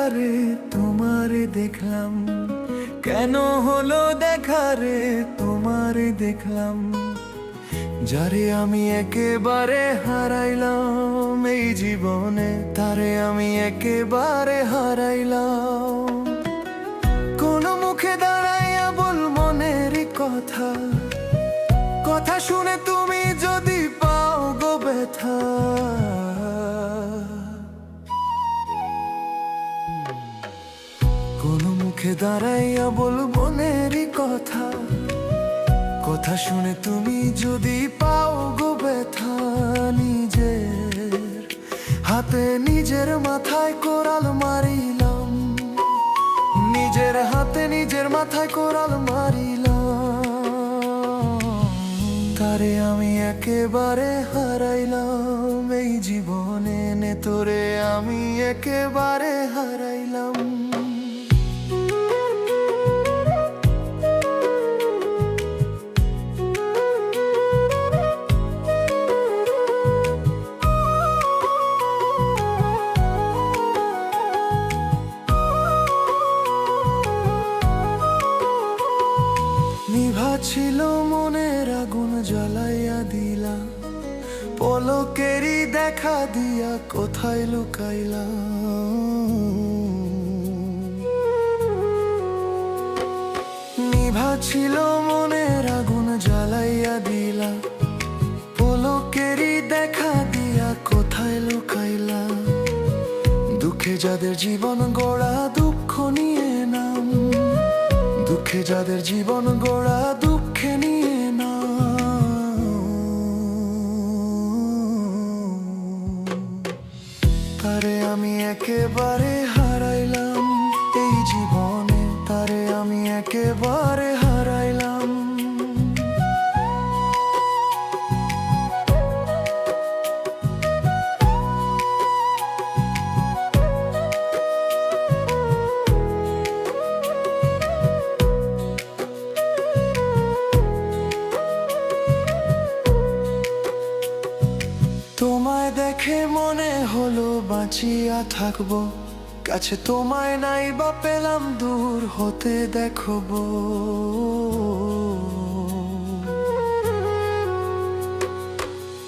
দেখারে তোমারে দেখলাম, কেন হলো দেখারে তোমারে দেখলাম, যারে আমি একেবারে হারাইলাম এই জীবনে, তারে আমি একেবারে হারাইলাম। কোন মুখে দাঁড়াইয়া বল মনের কথা, কথা শুনে তুমি যদি পাও গো ব্যথা। কোন মুখে দাঁড়াইয়া বল মনের কথা, কথা শুনে তুমি যদি পাও গো ব্যথা। নিজের হাতে নিজের মাথায় কোরাল মারিলাম, নিজের হাতে নিজের মাথায় কোরাল মারিলাম, তারে আমি একেবারে হারাইলাম এই জীবনে, নে তোরে আমি একেবারে হারাইলাম। নিভা ছিল মনের আগুন জ্বালাইয়া দিলা, পলকেরই দেখা দিয়া কোথায় লুকাইলা। নিভা ছিল মনের আগুন জ্বালাইয়া দিলা, পলকেরই দেখা দিয়া কোথায় লুকাইলা। দুঃখে যাদের জীবন গড়া দুঃখ নিয়ে নাম, দুঃখে যাদের জীবন গড়া দুঃখে নিয়ে না। তারে আমি একেবারে হারাইলাম এই জীবনে, তারে আমি একেবারে হারাইলাম। তোমায় দেখে মনে হলো বাঁচিয়া থাকবো, কাছে তোমায় নাই বা পেলাম দূর হতে দেখবো।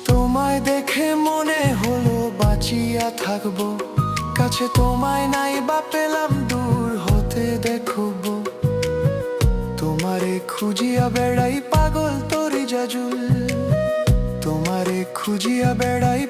তোমায় দেখে মনে হলো বাঁচিয়া থাকবো, কাছে তোমায় নাই বা পেলাম দূর হতে দেখবো। তোমারে খুঁজিয়া বেড়াই পাগল তরি জাজুল, তোমারে খুঁজিয়া বেড়াই